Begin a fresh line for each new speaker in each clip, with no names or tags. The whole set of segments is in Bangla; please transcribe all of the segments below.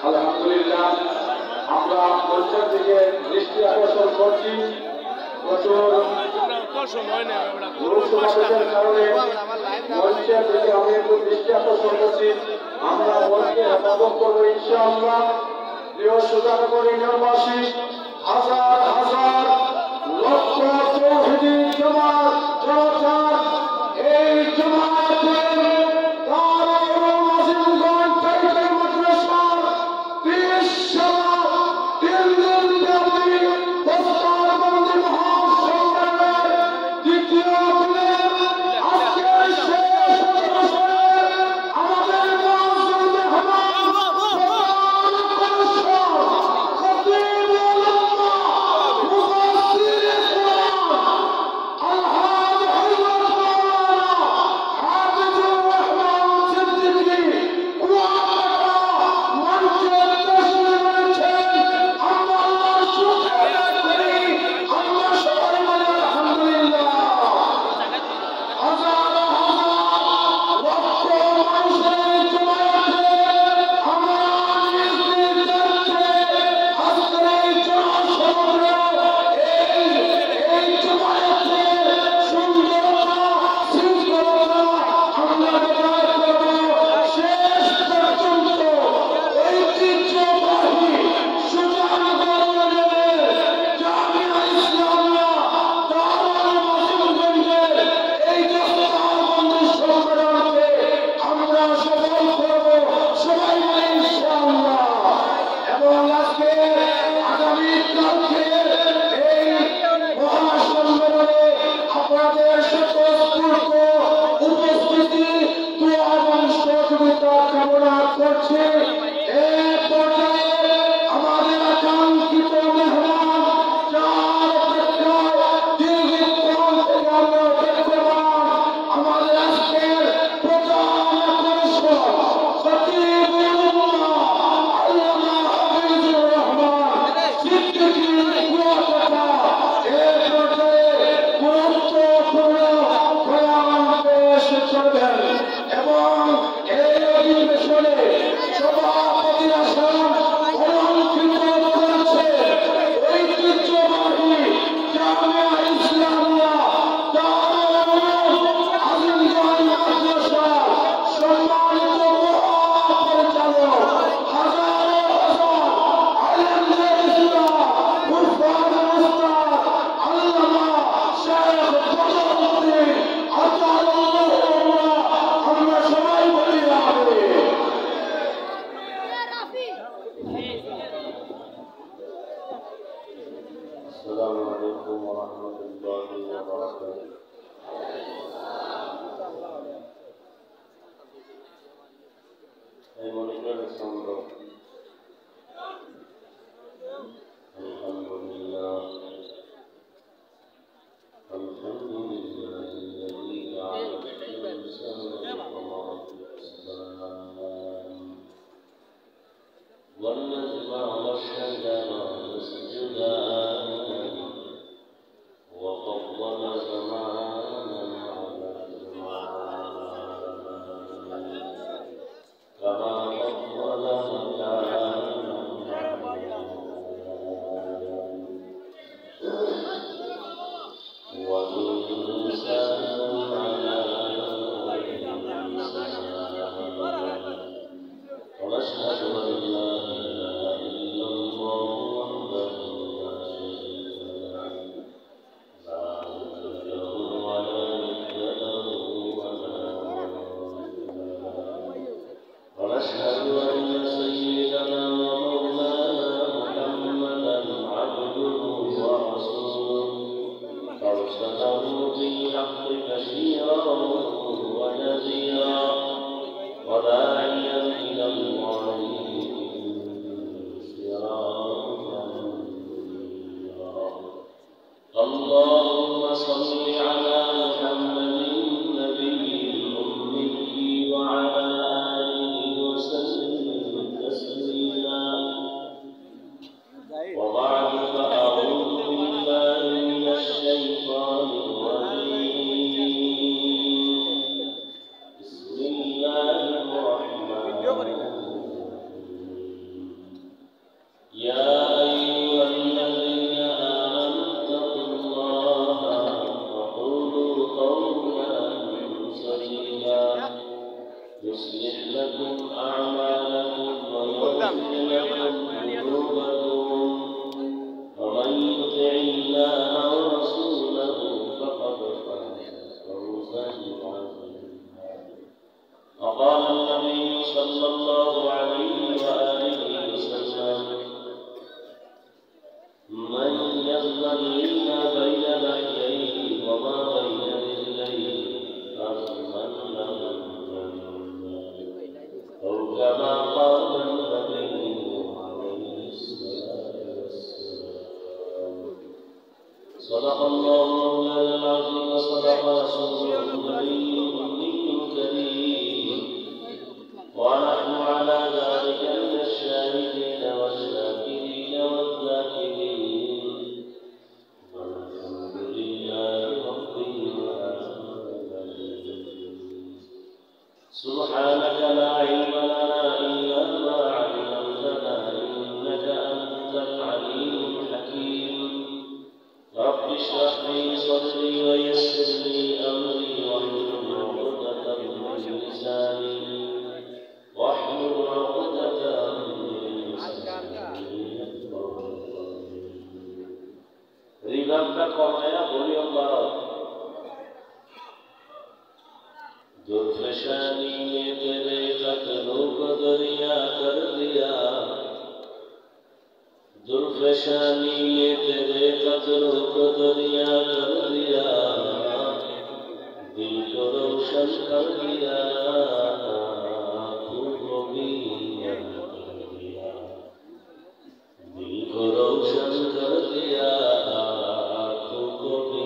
আলহামদুলিল্লাহ, আমরা মঞ্চের দিকে দৃষ্টি আকর্ষণ করছি। প্রচুর লোকসমাবেশের কারণে মঞ্চের দিকে আমি একটু দৃষ্টি আকর্ষণ করছি। আমরা মঞ্চকে হেফাজত করবো ইনশাআল্লাহ। প্রিয় সুজানগর ইউনিয়নবাসী, হাজার হাজার লক্ষ তৌহিদি জামাত জনতার এই জামাতের দারুল আজিমগঞ্জ টাইটেল মাদ্রাসার 30 সাল 3 দিন ব্যাপী দস্তারবন্দি মহাসম্মেলনের দ্বিতীয় দিনে আজকের শেষ অধিবেশনে আমাদের মঞ্চের মেহমান প্রধান আকর্ষণ খতিবুল উম্মাহ মুফাসসির ইসলাম আলহাজ হযরত মাওলানা হাফিজুর রহমান সিদ্দিকী কুয়াকাটা মঞ্চে তশরিফ এনেছেন। আমরা আল্লাহর শুকর আদায় করি। আমরা সবাই বলি আলহামদুলিল্লাহ। হাজার হাজার লক্ষ মানুষের জমায়েতে আমরা নিজ নিজ দায়িত্বে আজকের এই জনসমুদ্র এই জমায়েতে সুন্দরতা শৃঙ্খলতা আমরা বজায় করব। শেষ পর্যন্ত ঐতিহ্যবাহী সুজানগর ইউনিয়নের জামিয়া ইসলামিয়া দারুল আজিমগঞ্জের এই দস্তারবন্দি সম্মেলনকে আমরা সফল করব। সবাই মিলে ইনশাআল্লাহ। এবং আজকে আগামী কালকে এই মহাসম্মেলনে আপনাদের স্বতঃস্ফূর্ত উপস্থিতি, দোয়া এবং সহযোগিতা কামনা করছি। এই পর্যায়ে আমাদের আকাঙ্ক্ষিত মেহমান যার অপেক্ষায় দীর্ঘক্ষণ থেকে আমরা অপেক্ষমান, আমাদের আজকের প্রধান আকর্ষণ খতিবুল উম্মাহ আল্লামা হাফিজুর রহমান সিদ্দিকী কুয়াকাটা এই পর্যায়ে গুরুত্বপূর্ণ বয়ান পেশ করবেন। এবং এই অধিবেশনে সভাপতি আসন অলঙ্কৃত করেছে ঐতিহ্যবাহী জামিয়া ইসলামিয়া দারুল আজিমগঞ্জ মাদ্রাসার সম্মানিত মহাপরিচালক হাজার হাজার আলেমদের ইসলাম উস্তাদ উস্তাদ আল্লামা শেখ বদরউদ্দিন আতাউল্লাহ। আমরা সবাই বলি আমিন।
السلام عليكم ورحمة الله وبركاته. الحمد لله الذي جعل الإنسان قمرا والنجم والشجر يسجدان وفضل زمانا على زمان كما فضل صدق الله مولانا العظيم وصدق رسوله النبي الكريم ونحن على ذلك من الشاهدين والشاكرين والذاكرين والحمد لله رب العالمين سبحانك لا علم لنا إلا ما علمتنا إنك أنت العليم الحكيم رب اشرح لي صدري ويسر لي أمري واحلل عقدة من لساني रिवाबा कमाया बोलियो मारो दुर्फशानी में तेरे कत्लों को दरिया कर दिया दुर्फशानी में तेरे कत्लों को दरिया कर दिया दिल को रोशन कर दिया आँखों को भी कर दिया दिल को रोशन कर दिया आँखों को भी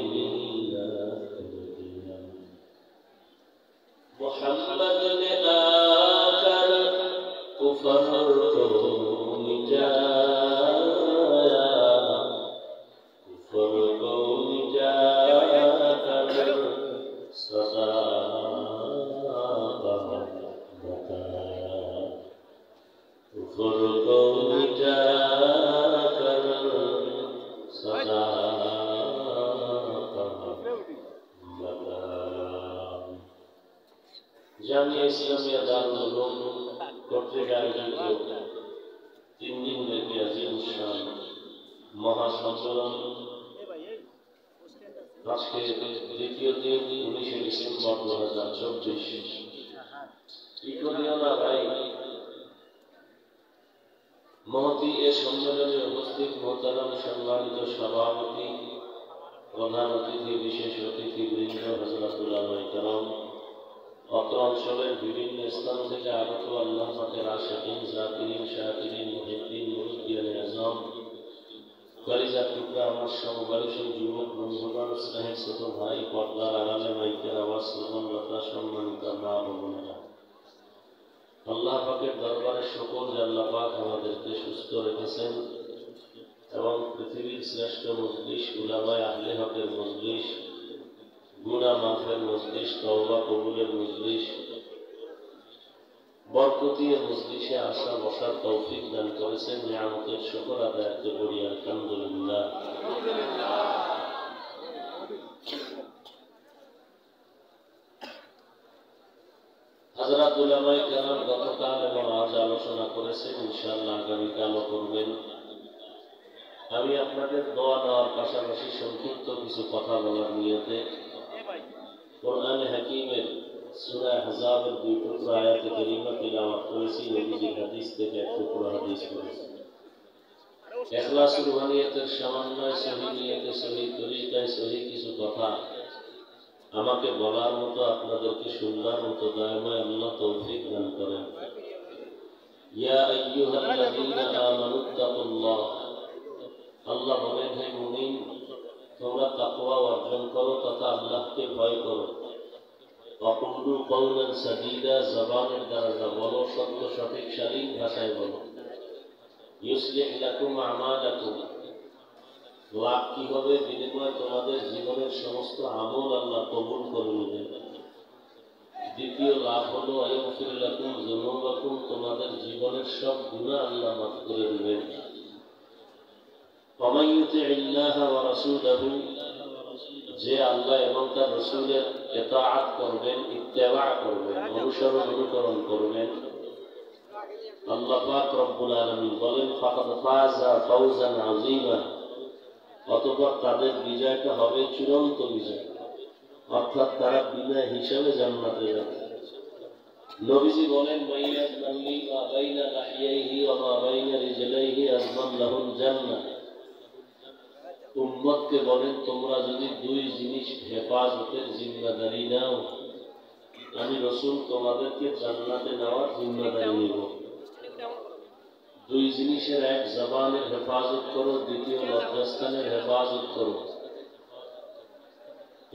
कर दिया मोहम्मद ने आकर कुफर को मिटाया कुफर को मिटाकर सदा बताया कुफर को मिटाकर सदा জামিয়া ইসলামিয়া দারুল উলুম কর্তৃক আয়োজিত 3 দিন ব্যাপী আজিম শান মহাসম্মেলন আজকে দ্বিতীয় দিন 19 ডিসেম্বর 2024 ইকোনিয়ানা ভাই মহতি এ সম্মেলনে উপস্থিত মোহতারাম সম্মানিত সভাপতি প্রধান অতিথি বিশেষ অতিথি বৃন্দ হযরতুল উলামায়ে কেরাম অত্র অঞ্চলের বিভিন্ন স্থান থেকে আগত আল্লাহ পাকের আশিকিন জাকিরিন শাকিরিন মুহিদ্দিন মুরিদ্দিয়ানে আযম কলিজার টুকরা আমার সমবয়সী যুবক বন্ধুগণ স্নেহের ছোট ভাই পর্দার আড়ালে মাইকের আওয়াজ শ্রবণরতা সম্মানিত মা ও বোনেরা আল্লাহ পাকের দরবারে শুকর যে আল্লাহ পাক আমাদেরকে সুস্থ রেখেছেন এবং পৃথিবীর শ্রেষ্ঠ মজলিস উলামায়ে আহলে হকের মজলিস গুনাহ মাফের মজলিস তওবা কবুলের মজলিস বরকতীয় মজলিসে আসা বসার তৌফিক দান করেছেন নিয়ামতের শুকর আদায় করতে বলি আলহামদুলিল্লাহ হযরত উলামায়ে কেরাম গতকাল এবং আজ আলোচনা করেছেন ইনশাআল্লাহ আগামীকালও করবেন আমি আপনাদের দোয়া দেওয়ার পাশাপাশি সংক্ষিপ্ত কিছু কথা বলার নিয়তে কোরআন হাকিমের সূরা আহজাবের 2 টুকরা আয়াতে কারিমা তিলাওয়াত করেছি নবীজির হাদিস থেকে এক টুকরা হাদিস করেছি ইখলাস রুহানিয়তের সমন্বয় সহি নিয়তে সহি তরিকায় সহি কিছু কথা আমাকে বলার মতো আপনাদেরকে শুনবার মতো দয়াময় আল্লাহ তৌফিক দান করেন ইয়া আইয়ুহাল্লাযীনা আমানুত্তাকুল্লাহ আল্লাহ বলেন হে মুমিন তোমরা তাকওয়া অর্জন করো তথা আল্লাহকে ভয় করো ওয়াকুলু কওলান সাদীদা জবানের দ্বারা যা বলো সত্য সঠিক শালীন ভাষায় বলো ইউসলিহ লাকুম আমালাকুম লাভ কি হবে বিনিময়ে তোমাদের জীবনের সমস্ত আমল আল্লাহ কবুল করে নেবেন দ্বিতীয় লাভ হলো আয়াগফির লাকুম যুনুবাকুম তোমাদের জীবনের সব গুনাহ আল্লাহ মাফ করে দিবেন ومن يطع الله ورسوله যে আল্লাহ এবং তার রাসূলের ইতাআত করবেন ইত্তেবা করবেন অনুসরণ করবেন আল্লাহ পাক রব্বুল আলামিন বলেন ফাকাদ ফাযা ফাওজান আযীমা অতঃপর তাদের বিজয়টা হবে চূড়ান্ত বিজয় অর্থাৎ তারা বিনা হিসাবে জান্নাতে যাবে নবীজি বলেন বাইনা নাল্লি ওয়া বাইনা লাহিয়াইহি ওয়া মা বাইনা রিজলাইহি আযমান লাহুল জান্নাহ উম্মতকে বলেন তোমরা যদি দুই জিনিস হেফাজতের জিম্মাদারি নাও আমি রাসূল তোমাদেরকে জান্নাতে নেওয়ার জিম্মাদারি নেব দুই জিনিসের এক জবানের হেফাজত করো দ্বিতীয় লজ্জাস্থানের হেফাজত করো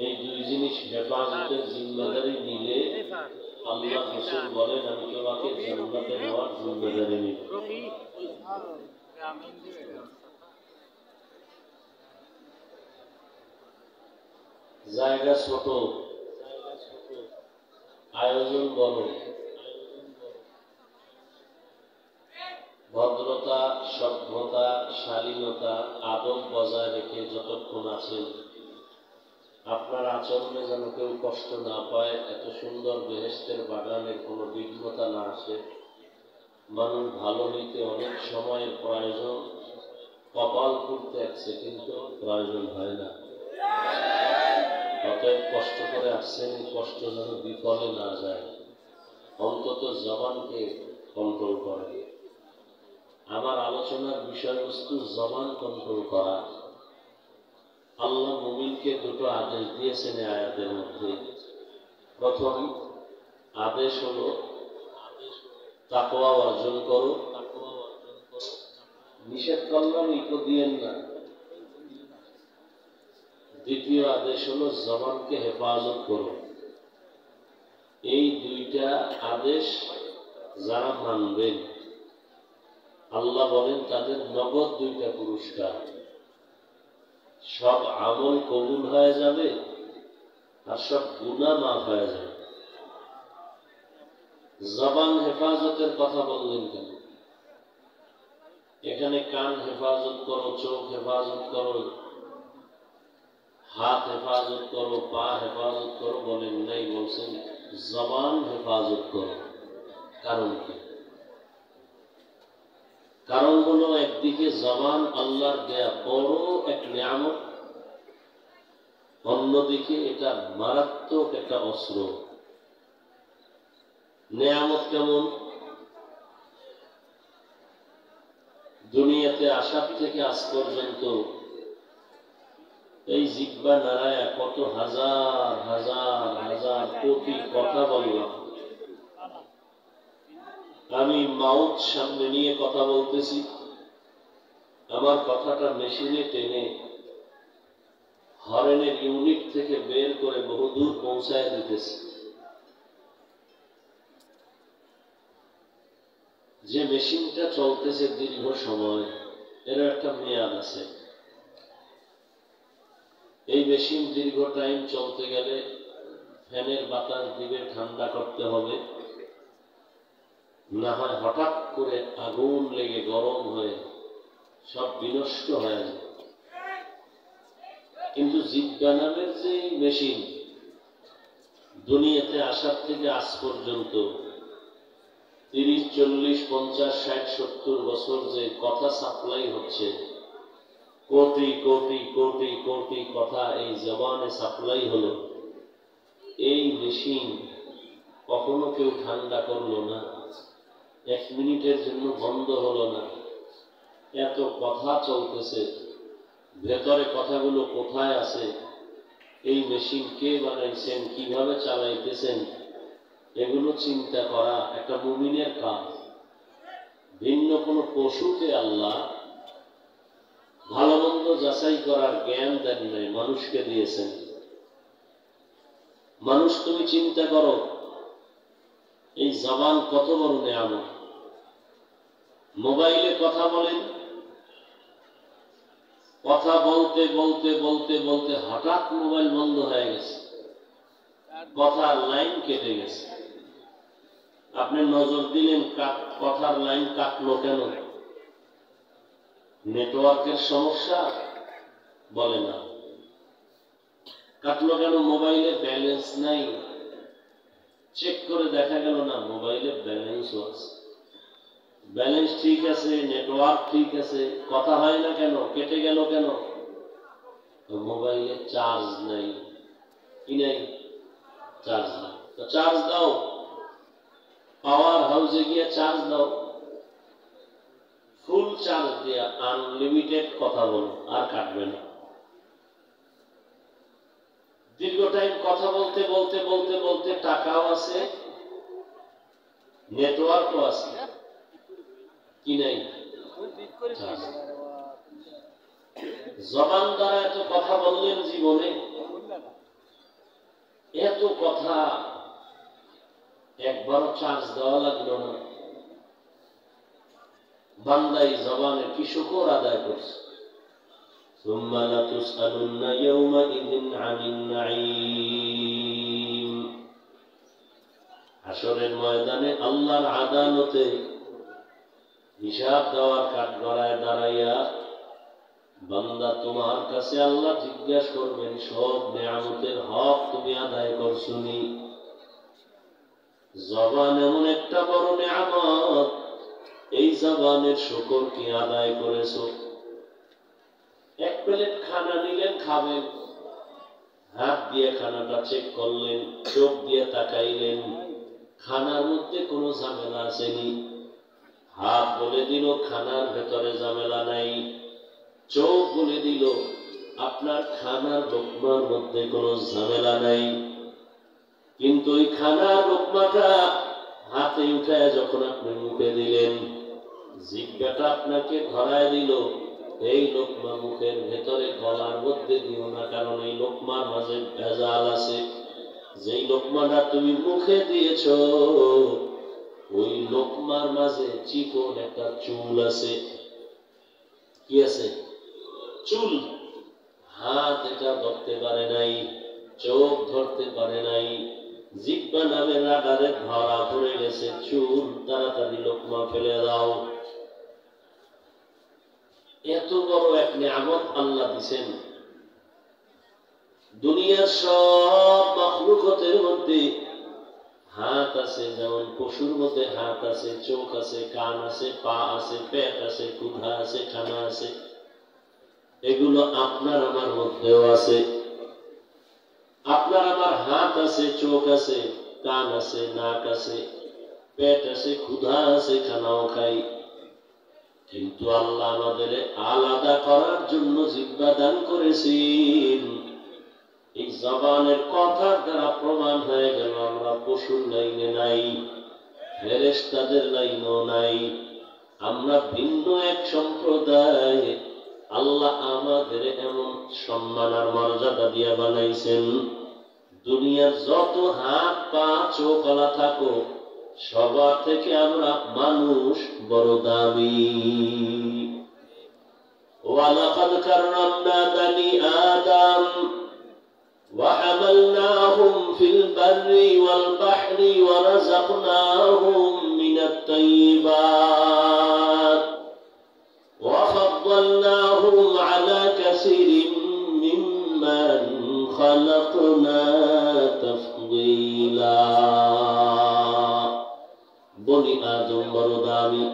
এই দুই জিনিস হেফাজতের জিম্মাদারি নিলে আল্লাহ রাসূল বলেন আমি তোমাকে জান্নাতে নেওয়ার জিম্মাদারি নিব। জায়গা ছোট, আয়োজন বড়, ভদ্রতা, সভ্যতা, শালীনতা, আদব বজায় রেখে যতক্ষণ আছেন আপনার আচরণে যেন কেউ কষ্ট না পায়, এত সুন্দর বেহেশতের বাগানে কোনো বিঘ্নতা না আসে। মানুষ ভালো হইতে অনেক সময়ের প্রয়োজন, কপাল করতে 1 সেকেন্ডও প্রয়োজন হয় না। অতএব কষ্ট করে আসছেন, কষ্ট যেন বিফলে না যায়, অন্তত জবানকে কন্ট্রোল করে। আমার আলোচনার বিষয়বস্তু জবান কন্ট্রোল করা। আল্লাহ মুমিনকে দুটো আদেশ দিয়েছেন এই আয়াতের মধ্যে। প্রথম আদেশ হলো তাকওয়া অর্জন করো, নিষেধ করলাম ইকো দিয়েন না। দ্বিতীয় আদেশ হলো জবানকে হেফাজত করো। এই দুইটা আদেশ যারা মানবেন আল্লাহ বলেন তাদের নগদ 2টা পুরস্কার। সব আমল কবুল হয়ে যাবে আর সব গুনাহ মাফ হয়ে যাবে। জবান হেফাজতের কথা বললেন কেন? এখানে কান হেফাজত করো, চোখ হেফাজত করো, হাত হেফাজত করো, পা হেফাজত করো বলেন নাই, বলছেন জবান হেফাজত করো। কারণ কি? কারণ হলো একদিকে জবান আল্লাহর দেয়া বড় এক নিয়ামত, অন্যদিকে এটা মারাত্মক একটা অস্ত্র। নিয়ামত কেমন? দুনিয়াতে আসার থেকে আজ পর্যন্ত এই জিহ্বা নাড়ায়া কত হাজার হাজার হাজার কোটি কথা বললাম। আমি মাউথ সামনে নিয়ে কথা বলতেছি, আমার কথাটা মেশিনে টেনে হরেনের ইউনিট থেকে বের করে বহুদূর পৌঁছায় দিতেছি। যে মেশিনটা চলতেছে দীর্ঘ সময়, এর একটা মেয়াদ আছে। এই মেশিন দীর্ঘ টাইম চলতে গেলে ফ্যানের বাতাস দিবে, ঠান্ডা করতে হবে, না হয় হঠাৎ করে আগুন লেগে গরম হয়ে সব বিনষ্ট হয়ে যায়। কিন্তু জিহ্বা নামের যে মেশিন দুনিয়াতে আসার থেকে আজ পর্যন্ত 30, 40, 50, 60, 70 বছর যে কথা সাপ্লাই হচ্ছে, কোটি কোটি কোটি কোটি কথা এই জবানে সাপ্লাই হলো, এই মেশিন কখনো কেউ ঠান্ডা করলো না, 1 মিনিটের জন্য বন্ধ হলো না। এত কথা চলতেছে, ভেতরে কথাগুলো কোথায় আছে, এই মেশিন কে বানাইছেন, কিভাবে চালাইতেছেন, এগুলো চিন্তা করা একটা মুমিনের কাজ। ভিন্ন কোনো পশুকে আল্লাহ ভালো মন্দ যাচাই করার জ্ঞান দেন নাই, মানুষকে দিয়েছেন। মানুষ তুমি চিন্তা করো এই জবান কত বড় নিয়ামত। মোবাইলে কথা বলেন, কথা বলতে বলতে বলতে বলতে হঠাৎ মোবাইল বন্ধ হয়ে গেছে, কথার লাইন কেটে গেছে। আপনি নজর দিলেন কথার লাইন কাটলো কেন? নেটওয়ার্কের সমস্যা? বলে না। কাটলো কেন? মোবাইলে ব্যালেন্স নাই। চেক করে দেখা গেল না মোবাইলে ব্যালেন্সও আছে, ব্যালেন্স ঠিক আছে, নেটওয়ার্ক ঠিক আছে, কথা হয় না কেন, কেটে গেল কেন? মোবাইলে চার্জ নাই। কি নাই? চার্জ নাই। তো চার্জ দাও, পাওয়ার হাউসে গিয়ে চার্জ দাও, ফুল চার্জ দিয়ে আনলিমিটেড কথা বলো, আর কাটবে না। দীর্ঘ টাইম কথা বলতে বলতে বলতে বলতে টাকাও আছে, নেটওয়ার্কও আছে, কি নাই? জবান দ্বারা এত কথা বললেন জীবনে, এত কথা একবারও চার্জ দেওয়া লাগলো না, বান্দাই জবানে কি শুকর আদায় করছে। ثم لتسألن يومئذ عن النعيم। হাশরের ময়দানে আল্লাহর আদালতে হিসাব দেওয়ার কাঠগড়ায় দাঁড়াইয়া বান্দা তোমার কাছে আল্লাহ জিজ্ঞাসা করবেন সব নিয়ামতের হক তুমি আদায় করছনি। জবান এমন একটা বড় নিয়ামত, এই জবানের শুকর কি আদায় করেছো? এক প্লেট খানা নিলেন, খাবেন, হাত দিয়ে খানাটা চেক করলেন, চোখ দিয়ে তাকাইলেন, খানার মধ্যে কোনো ঝামেলা আসেনি। হাত বলে দিল খানার ভেতরে ঝামেলা নাই, চোখ বলে দিল আপনার খানার লোকমার মধ্যে কোনো ঝামেলা নাই। কিন্তু ওই খানার লোকমাটা হাতে উঠায় যখন আপনি মুখে দিলেন, জিহ্বাটা আপনাকে ধরায় দিল এই লোকমা মুখের ভেতরে গলার মধ্যে দিও না, কারণ এই লোকমার মাঝে ভেজাল আছে। যেই লোকমাটা তুমি মুখে দিয়েছ ওই লোকমার মাঝে চিকন একটা চুল আছে। কি আছে? চুল। হাত এটা ধরতে পারে নাই, চোখ ধরতে পারে নাই, জিহ্বা নামের রাডারে ধরা পড়ে গেছে চুল। তাড়াতাড়ি লোকমা ফেলে দাও। এত বড় এক নিয়ামত আল্লাহ দিছেন। দুনিয়ার সব মাখলুকাতের মধ্যে হাত আছে, যেমন পশুর মধ্যে হাত আছে, চোখ আছে, কান আছে, পা আছে, পেট আছে, ক্ষুধা আছে, খানা আছে। এগুলো আপনার আমার মধ্যেও আছে। আপনার আমার হাত আছে, চোখ আছে, কান আছে, নাক আছে, পেট আছে, ক্ষুধা আছে, খানাও খাই। কিন্তু আল্লাহ আমাদের আলাদা করার জন্য জিহ্বা দান করেছেন। এই জবানের কথার দ্বারা প্রমাণ হয়ে গেল আমরা পশুর লাইনে নাই, ফেরেশতাদের লাইনও নাই, আমরা ভিন্ন এক সম্প্রদায়। আল্লাহ আমাদের এমন সম্মান আর মর্যাদা দিয়া বানাইছেন, দুনিয়ার যত হাত পা চোখলা থাকো সবার থেকে আমরা মানুষ বড় দামি। ওয়ালাকাদ কাররামনা বানি আদম وحملناهم في البر والبحر ورزقناهم من الطيبات وفضلناهم على كثير ممن خلقنا تفضيلا। বনি আদম বড় দামি।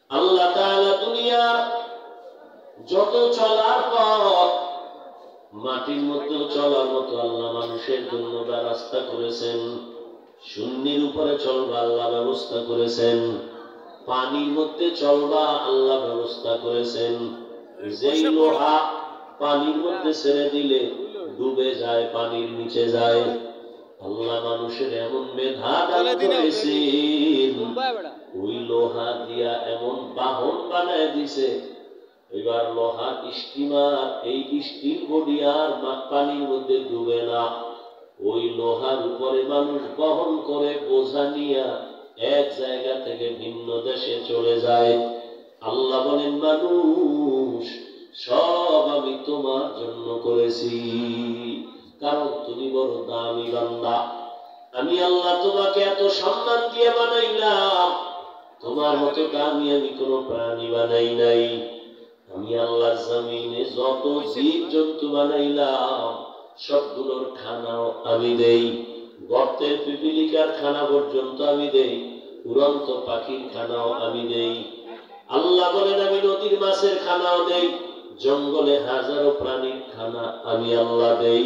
আল্লাহ তাআলা দুনিয়া যত চলার পথ, মাটির মধ্যে চলার মতো আল্লাহ মানুষের জন্য ব্যবস্থা করেছেন। শূন্যের উপরে চলবা আল্লাহ ব্যবস্থা করেছেন, পানির মধ্যে চলবা আল্লাহ ব্যবস্থা করেছেন। যেই লোহা পানির মধ্যে ছেড়ে দিলে ডুবে যায়, পানির নিচে যায়। আল্লাহ মানুষের এমন মেধা দান করেছেন, ওই লোহা দিয়া এমন বাহন বানায় দিছে। এবার লোহার স্টিমার, এই স্টিল বডি আর পানির মধ্যে ডুবে না। ওই লোহার উপরে মানুষ বহন করে বোঝা নিয়া এক জায়গা থেকে ভিন্ন দেশে চলে যায়। আল্লাহ বলেন মানুষ সব আমি তোমার জন্য করেছি, কারণ তুমি বড় দামি বান্দা। আমি আল্লাহ তোমাকে এত সম্মান দিয়ে বানাইলাম, তোমার মতো দামি আমি কোনো প্রাণী বানাই নাই। আমি আল্লাহ জমিনে যত জীব জন্তু বানাইলাম সবগুলোর খানাও আমি দেই, গর্তের পিপিলিকার খানা পর্যন্ত আমি দেই, উড়ন্ত পাখির খানাও আমি দেই। আল্লাহ বলেন আমি নদীর মাছের খানাও দেই, জঙ্গলে হাজারো প্রাণীর খানা আমি আল্লাহ দেই,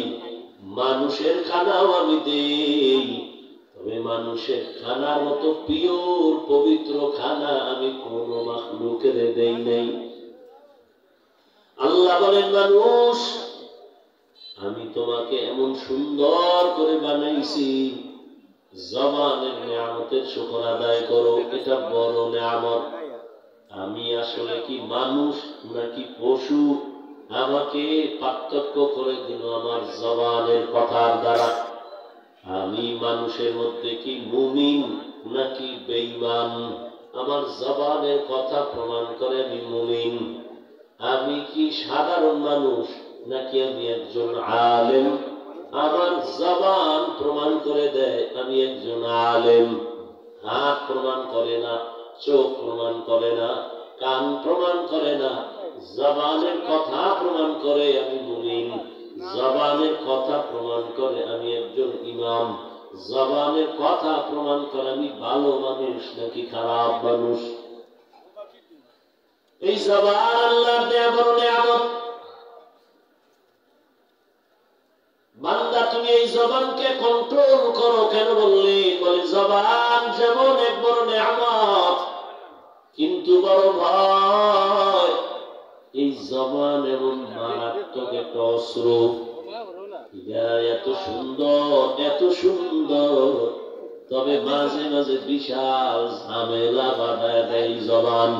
মানুষের খানাও আমি দেই। তবে মানুষের খানার মতো পিওর পবিত্র খানা আমি কোন মাখলুকের দেই নাই। আল্লাহ বলেন মানুষ আমি তোমাকে এমন সুন্দর করে বানাইছি, জবানের নিয়ামতের শুকর আদায় করো, এটা বড় নিয়ামত। আমি আসলে কি মানুষ নাকি পশু আমাকে পার্থক্য করে দিল আমার জবানের কথার দ্বারা। আমি মানুষের মধ্যে কি মুমিন নাকি বেঈমান? আমার জবানের কথা প্রমাণ করে আমি মুমিন। আমি কি সাধারণ মানুষ নাকি আমি একজন আলেম? আমার জবান প্রমাণ করে দেয় আমি একজন আলেম। হাত প্রমাণ করে না, চোখ প্রমাণ করে না, কান প্রমাণ করে না, জবানের কথা প্রমাণ করে আমি মুমিন। জবানের কথা প্রমাণ করে আমি একজন ইমাম। জবানের কথা প্রমাণ করে আমি ভালো মানুষ নাকি খারাপ মানুষ। এই জবান আল্লাহর দেয়া বড় নিয়ামত। বান্দা তুমি এই জবানকে কন্ট্রোল করো। কেন বললি? বলে জবান যেমন এক বড় নিয়ামত, কিন্তু বড় ভয় এই জবান এমন মারাত্মক একটা অস্ত্র। এত সুন্দর, এত সুন্দর, তবে মাঝে মাঝে বিশাল ঝামেলা বাঁধায় দেয় জবান।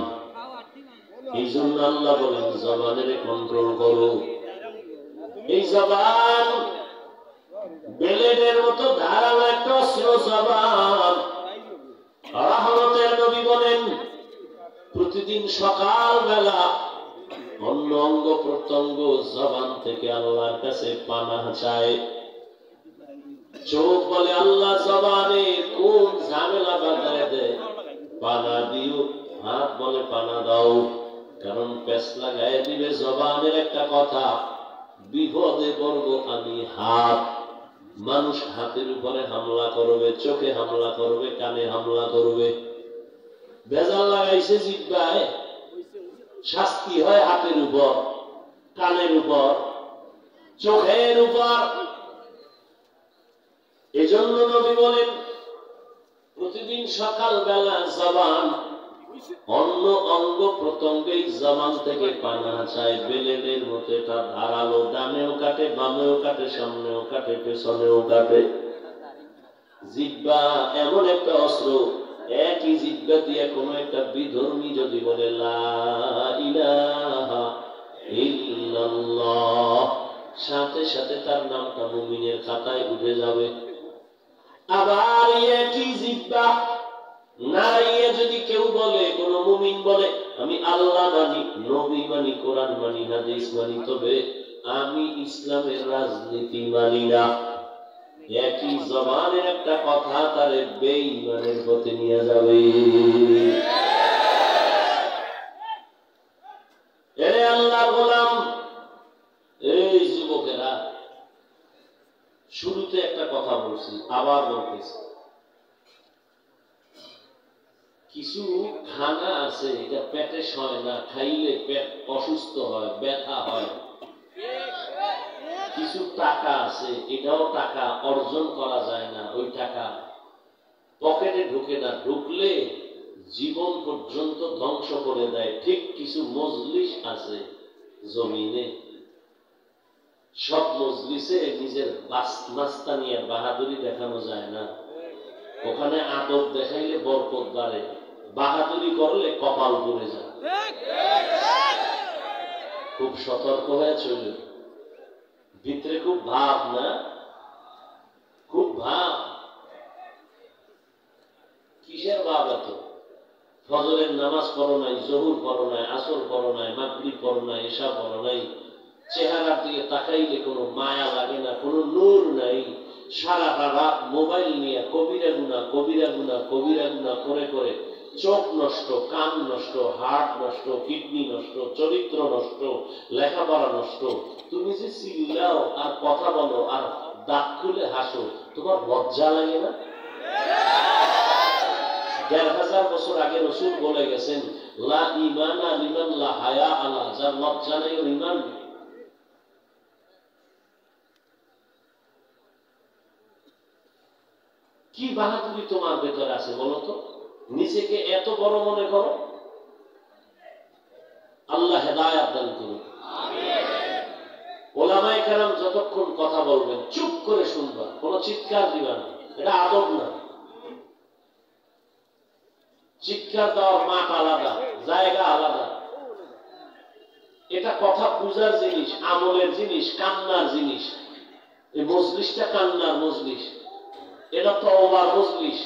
এই জন্য আল্লাহ বলেন জবানের কন্ট্রোল করো। এই জবান ব্লেডের মতো ধারালো একটা অস্ত্র জবান। রহমতের নবী বলেন প্রতিদিন সকাল বেলা অন্য অঙ্গ প্রত্যঙ্গ জবান থেকে আল্লাহর কাছে পানাহ চায়। চোখ বলে আল্লাহ জবানে কোন ঝামেলা বাঁধায় দেয়, পানা দিও। হাত বলে পানা দাও, কারণ পেছ লাগায় দিবে জবানের একটা কথা। বিপদে পড়ব আমি হাত। মানুষ হাতের উপরে হামলা করবে, চোখে হামলা করবে, কানে হামলা করবে। ভেজাল লাগাইছে জিহ্বায়, শাস্তি হয় হাতের উপর, কানের উপর, চোখের উপর। এজন্য নবী বলেন প্রতিদিন সকাল বেলা জবান অন্য অঙ্গ প্রত্যঙ্গেই জবান থেকে পানা চায়। বেলেনের মতো এটা ধারালো, ডানেও কাটে, বামেও কাটে, সামনেও কাটে, পেছনেও কাটে। জিহ্বা এমন একটা অস্ত্র, একই জিহ্বা দিয়ে কোনো একটা বিধর্মী যদি বলে লা ইলাহা ইল্লাল্লাহ, সাথে সাথে তার নামটা মুমিনের খাতায় উঠে যাবে। আবার একই জিহ্বা নাড়িয়ে যদি কেউ বলে, কোন মুমিন বলে আমি আল্লাহ মানি, নবী মানি, কোরআন মানি, হাদিস মানি, তবে আমি ইসলামের রাজনীতি মানি না, একই জবানের একটা কথা তারে বেঈমানের পথে নিয়ে যাবে। এরে আল্লাহ গোলাম, এই যুবকেরা, শুরুতে একটা কথা বলছি, আবার বলতেছি, কিছু খানা আছে এটা পেটে সয় না, খাইলে পেট অসুস্থ হয়, ব্যথা হয়। কিছু টাকা আছে, এটাও টাকা অর্জন করা যায় না, ওই টাকা পকেটে ঢুকে না, ঢুকলে জীবন পর্যন্ত ধ্বংস করে দেয়। ঠিক কিছু মজলিস আছে জমিনে, সব মজলিসে নিজের মাস্তানিয়া বাহাদুরি দেখানো যায় না। ওখানে আদব দেখাইলে বরকত বাড়ে, বাহাদুরি করলে কপাল পড়ে যায়। খুব সতর্ক হয়ে চলে। ভিতরে খুব ভাব না, খুব ভাব। কিসের ভাব এত? ফজরের নামাজ পড়ো নাই, জহুর পড়ো নাই, আসর পড়ো নাই, মাগরিব পড়ো নাই, এশা পড়ো নাই। চেহারার দিকে তাকাইলে কোনো মায়া লাগে না, কোনো নূর নাই। সারাটা রাত মোবাইল নিয়ে কবিরা গুনাহ, কবিরা গুনাহ, কবিরা গুনাহ করে করে চোখ নষ্ট, কান নষ্ট, হার্ট নষ্ট, কিডনি নষ্ট, চরিত্র নষ্ট, লেখাপড়া নষ্ট। তুমি যে চিল্লাও আর কথা বলো আর দাঁত খুলে হাসো, তোমার লজ্জা লাগে না? ১,৫০০ বছর আগে রাসূল বলে গেছেন, লা ঈমানা লিমান লা হায়া আলা, যার লজ্জা নাই ওর ঈমান নেই। কি বাহাদুরি তোমার ভেতরে আছে বলো তো? নিজেকে এত বড় মনে করো। আল্লাহ হেদায়েত দান করুন। ওলামায়ে কেরাম যতক্ষণ কথা বলবেন চুপ করে শুনবা, কোনো চিৎকার দিবা না, এটা আদব না। চিৎকার দেওয়ার মাঠ আলাদা, জায়গা আলাদা। এটা কথা বুঝার জিনিস, আমলের জিনিস, কান্নার জিনিস। এই মজলিসটা কান্নার মজলিস, এটা তওবার মজলিস।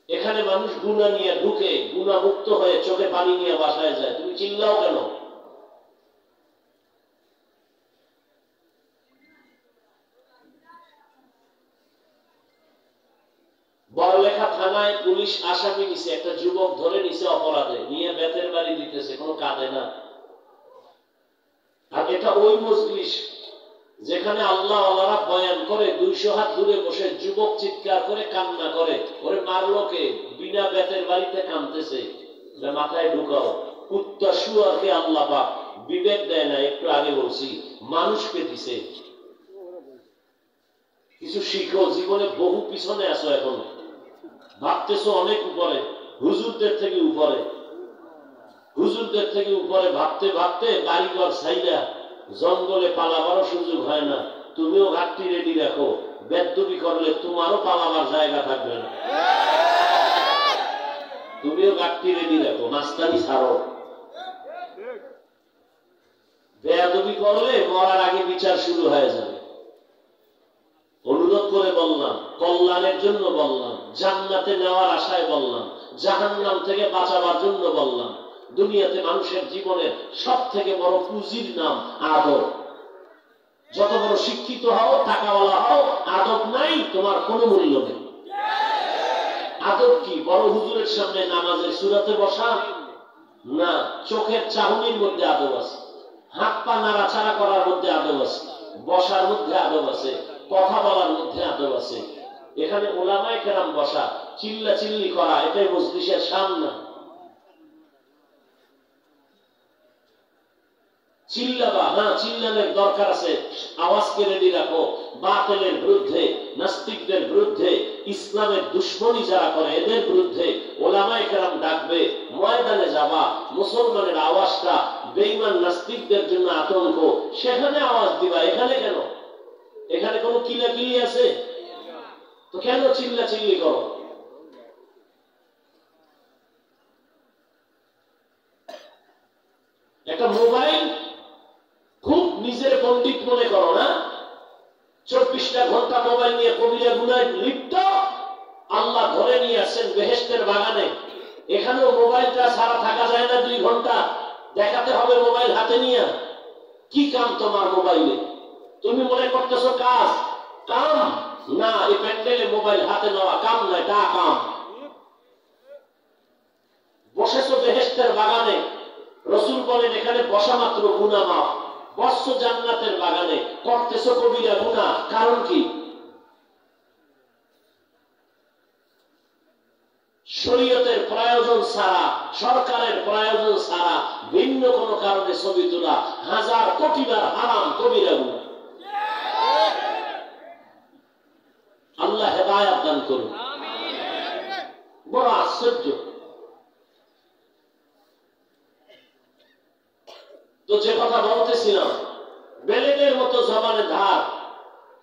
এখানে মানুষ গুনাহ নিয়ে ঢুকে, গুনাহ মুক্ত হয়ে চোখে পানি নিয়ে বাসায় যায়। তুমি চিল্লাও কেন? বড়লেখা থানায় পুলিশ আসামি নিছে, একটা যুবক ধরে নিছে অপরাধে, নিয়ে বেতের বাড়ি দিতেছে, কোনো কাঁদে না। আর এটা ওই মজলিস যেখানে আল্লাহ আল্লাহরা বয়ান করে, 200 হাত দূরে বসে যুবক চিৎকার করে কান্না করে, ওরে মারলো কে? বিনা বেতের বাড়িতে কাঁদতেছে। মাথায় ঢুকাও, কুত্তা শুয়ারকে আল্লাহ পাক বিবেক দেয় না। একটু আগে বলছি, মানুষকে দিছে। কিছু শিখো, জীবনে বহু পিছনে আসো, এখন ভাবতেছো অনেক উপরে, হুজুরদের থেকে উপরে, হুজুরদের থেকে উপরে ভাবতে ভাবতে বাড়িঘর ছাইরা জঙ্গলে পালাবারও সুযোগ হয় না। তুমিও ঘাটতি রেডি রাখো, বেদবি করলে তোমারও পালাবার জায়গা থাকবে না। তুমিও ঘাটতি রেডি রাখো, মাস্তানি ছাড়ো। বেয়াদবি করলে মরার আগে বিচার শুরু হয়ে যাবে। অনুরোধ করে বললাম, কল্যাণের জন্য বললাম, জান্নাতে নেওয়ার আশায় বললাম, জাহান্নাম থেকে বাঁচাবার জন্য বললাম। দুনিয়াতে মানুষের জীবনের সব থেকে বড় পুঁজির নাম আদব। যত বড় শিক্ষিত হও, টাকাওয়ালা হও, আদব নাই, তোমার কোনো মূল্য নেই। আদব কি? বড় হুজুরের সামনে নামাজের সূরাতে বসা না, চোখের চাহনির মধ্যে আদব আছে, হাত পা নাড়াচাড়া করার মধ্যে আদব আছে, বসার মধ্যে আদব আছে, কথা বলার মধ্যে আদব আছে। এখানে ওলামায়ে কেরাম বসা, চিল্লা চিল্লি করা, এটাই মজলিসের শান না। চিল্লাবা, হ্যাঁ চিল্লানোর দরকার আছে, আওয়াজকে রেডি রাখো। বাতিলের বিরুদ্ধে, নাস্তিকদের বিরুদ্ধে, ইসলামের দুশ্মনী যারা করে এদের বিরুদ্ধে ওলামায়ে কেরাম ডাকবে, ময়দানে যাবা, মুসলমানের আওয়াজটা বেঈমান নাস্তিকদের জন্য আতঙ্ক, সেখানে আওয়াজ দিবা। এখানে কেন? এখানে কোনো কিলাকিলি আছে? তো কেন চিল্লা চিল্লি করো? একটা মোবাইল খুব নিজের পণ্ডিত মনে করো না, 24টা ঘন্টা মোবাইল নিয়ে কবিরা গুনায় লিপ্ত। আল্লাহ ধরে নিয়ে আসছেন বেহেশতের বাগানে, এখানেও মোবাইলটা ছাড়া থাকা যায় না। 2 ঘন্টা দেখাতে হবে মোবাইল হাতে নিয়ে। কি কাম তোমার মোবাইলে? তুমি মনে করতেছো কাজ, কাম না। এই প্যান্ডেলে মোবাইল হাতে নেওয়া কাম না, এটা কাম। বসেছো বেহেশতের বাগানে, রসুল বলেন এখানে বসা মাত্র গুনাহ মাফ। বসছো জান্নাতের বাগানে, করতেছো কবিরা গুনাহ, কারণ কি? শরীয়তের প্রয়োজন ছাড়া, সরকারের প্রয়োজন ছাড়া ভিন্ন কোন কারণে ছবি তোলা 1000 কোটি বার হারাম, কবিরা গুনাহ। আল্লাহ হেদায়েত দান করুন। বড় আশ্চর্য। তো যে কথা বলতেছিলাম, বেলেনের মতো জবানে ধার,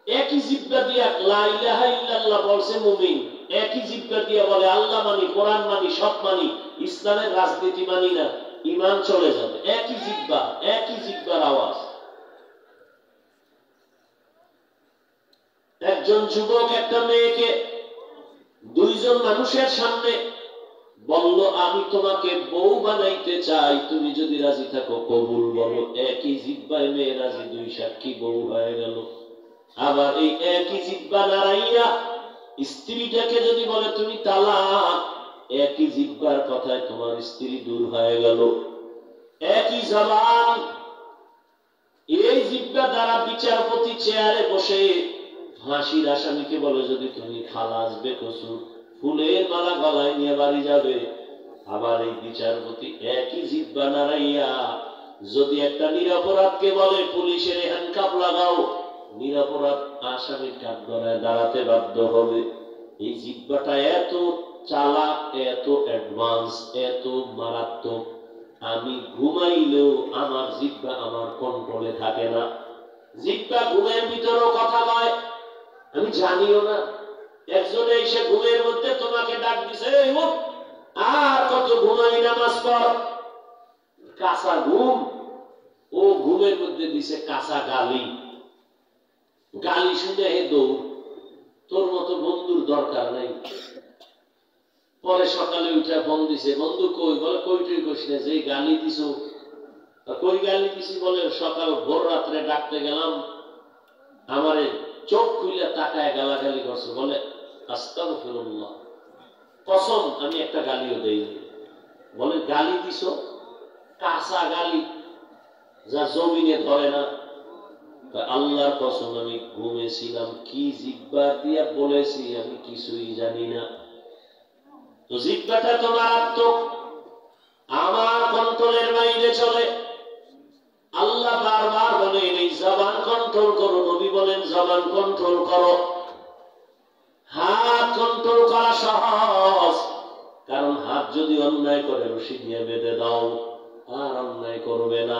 একই জিহ্বা দিয়া লা ইলাহা ইল্লাল্লাহ বলছে মুমিন, একই জিহ্বা দিয়া বলে আল্লাহ মানি, কোরআন মানি, সব মানি, ইসলামের রাজনীতি মানি না, ঈমান চলে যাবে। একই জিহ্বা, একই জিহ্বার আওয়াজ। একজন যুবক একটা মেয়েকে 2 জন মানুষের সামনে বলল, আমি তোমাকে বউ বানাইতে চাই, তুমি যদি রাজি থাকো কবুল বলো। একই জিহ্বায় মেয়ে রাজি, 2 সাক্ষী বউ হয়ে গেল। আবার এই একই জিহ্বা নাড়াইয়া স্ত্রীটাকে যদি বলে তুমি তালাক, একই জিহ্বার কথায় তোমার স্ত্রী দূর হয়ে গেল। একই জবান, এই জিহ্বা দ্বারা বিচারপতি চেয়ারে বসে ফাঁসির আসামিকে বলে যদি তুমি খালাস বেকসুর, ফুলের মালা গলায় নিয়ে বাড়ি যাবে। আবার এই বিচারপতি একই জিহ্বা নাড়াইয়া যদি একটা নিরপরাধকে বলে পুলিশের হ্যান্ডকাপ লাগাও, নিরপরাধ আসামির কাঠগড়ায় দাঁড়াতে বাধ্য হবে। এই জিহ্বাটা এত চালাক, এত অ্যাডভান্স, এত মারাত্মক, আমি ঘুমাইলেও আমার জিহ্বা আমার কন্ট্রোলে থাকে না। জিহ্বা ঘুমের ভিতরেও কথা বলে, আমি জানিও না। একজনে এসে ঘুমের মধ্যে তোমাকে ডাক দিছে, আর কত ঘুমাই, নামাজ পড়। কাঁচা ঘুম, ও ঘুমের মধ্যে দিছে কাঁচা গালি, গালি শুনে হে দৌড়, তোর মতো বন্ধুর দরকার নাই। পরে সকালে উঠে ফোন দিছে, বন্ধু কই? বলে কইটুই কইস না, যে গালি দিছ। কই গালি দিছি? বলে সকাল ভোর রাত্রে ডাকতে গেলাম, আমারে চোখ খুলে তাকায় গালাগালি করছে। বলে আস্তাগফিরুল্লাহ, কসম আমি একটা গালিও দেইনি। বলে গালি দিছ, কাঁচা গালি যা জমিনে ধরে না। আল্লাহর কসম আমি ঘুমেছিলাম, কি জিহ্বা দিয়া বলেছি আমি কিছুই জানি না। তো জিহ্বাটা তো মারাত্মক, আমার কন্ট্রোলের বাইরে চলে। আল্লাহ বারবার বলেন এই জবান কন্ট্রোল করো, নবী বলেন জবান কন্ট্রোল করো। হাত কন্ট্রোল করা সহজ, কারণ হাত যদি অন্যায় করে রশি দিয়ে বেঁধে দাও আর অন্যায় করবে না।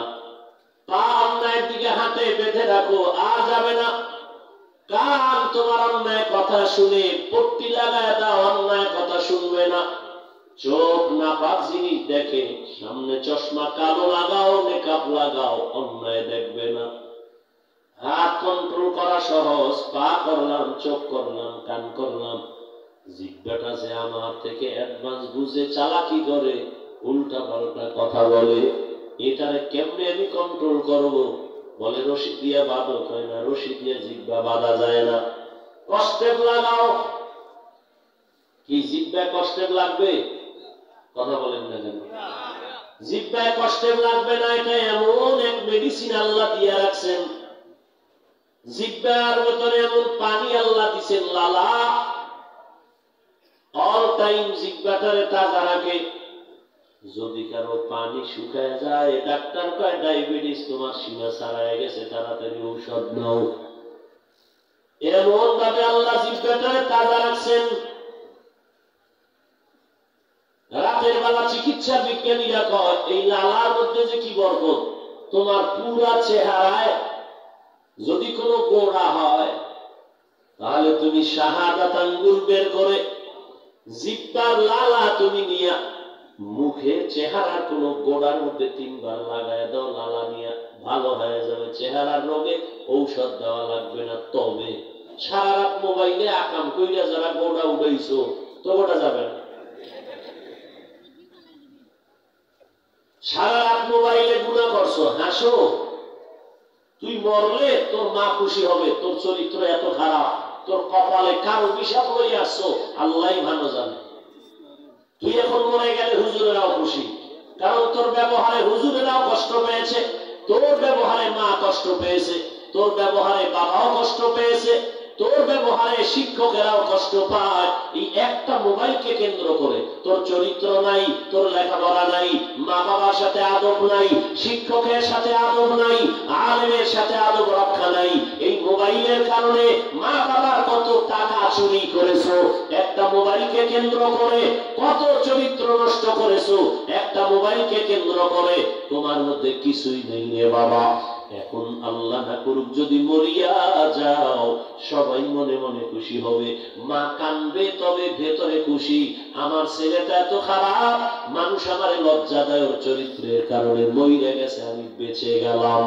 পা অন্যায়ের দিকে হাতে বেঁধে রাখো, আর যাবে না। কান তোমার অন্যায় কথা শুনে পট্টি লাগায় দাও, অন্যায় কথা শুনবে না। চোখ নাপাক জিনিস দেখে, সামনে চশমা কালো লাগাও, মেকআপ লাগাও, অন্যায় দেখবে না। হাত কন্ট্রোল করা সহজ, পা করলাম, চোখ করলাম, কান করলাম। জিহ্বাটা যে আমার থেকে অ্যাডভান্স বুঝে চালাকি করে, উল্টা পাল্টা কথা বলে, এটারে কেমনে আমি কন্ট্রোল করব? বলে রশি দিয়া বাঁধো। কয় না, রশি দিয়ে জিহ্বা বাঁধা যায় না, কষ্টেপ লাগাও। কি জিহ্বায় কষ্টেপ লাগবে? কথা বলেন না কেন? জিহ্বায় কষ্টেপ লাগবে না, এটা এমন এক মেডিসিন আল্লাহ দিয়া রাখছেন। জিহ্বার ভিতরে এমন পানি আল্লাহ দিছেন, লালা, অল টাইম জিহ্বাটারে তাজা রাখে। যদি কারো পানি শুকায় যায়, ডাক্তার কয় ডায়াবেটিস তোমার সীমা ছাড়ায় গেছে, তাড়াতাড়ি ঔষধ নাও। এমন ভাবে আল্লাহ জিহ্বাটারে তাজা রাখছেন। রাতের বেলা চিকিৎসা বিজ্ঞানীরা কয় এই লালার মধ্যে যে কি বরকত, তোমার পুরা চেহারায় যদি কোনো গোড়া হয়, তাহলে তুমি শাহাদাত আঙ্গুল বের করে জিহ্বার লালা তুমি নিয়া মুখের চেহারার কোন গোড়ার মধ্যে 3 বার লাগায় দাও, লালা নিয়ে ভালো হয়ে যাবে। চেহারার রোগে ঔষধ দেওয়া লাগবে না। তবে সারা রাত মোবাইলে আকাম কইরা যারা গোড়া উড়াইছো, তো গোটা যাবে না। সারা রাত মোবাইলে গুনাহ করছো, হাসো, তুই মরলে তোর মা খুশি হবে। তোর চরিত্র এত খারাপ, তোর কপালে কারো বিষাদ হয়ে আসছো, আল্লাহই ভালো জানে। তুই এখন মরে গেলে হুজুরেরাও খুশি, কারণ তোর ব্যবহারে হুজুরেরাও কষ্ট পেয়েছে, তোর ব্যবহারে মা কষ্ট পেয়েছে, তোর ব্যবহারে বাবাও কষ্ট পেয়েছে, তোর ব্যবহারে শিক্ষকেরাও কষ্ট পায়। এই একটা মোবাইলকে কেন্দ্র করে তোর চরিত্র নাই, তোর লেখাপড়া নাই, মা বাবার সাথে আদব নাই, শিক্ষকের সাথে আদব নাই, আলেমের সাথে আদব রক্ষা নাই। এই মোবাইলের কারণে মা বাবার কত টাকা চুরি করেছো, একটা মোবাইলকে কেন্দ্র করে কত চরিত্র নষ্ট করেছো, একটা মোবাইলকে কেন্দ্র করে তোমার মধ্যে কিছুই নেই রে বাবা। এখন আল্লাহ না করুক যদি মরিয়া যাও, সবাই মনে মনে খুশি হবে, মা কানবে তবে ভেতরে খুশি। আমার ছেলেটা এত খারাপ, মানুষ আমারে লজ্জা দেয়, ওর চরিত্রের কারণে মইরে গেছে, আমি বেঁচে গেলাম।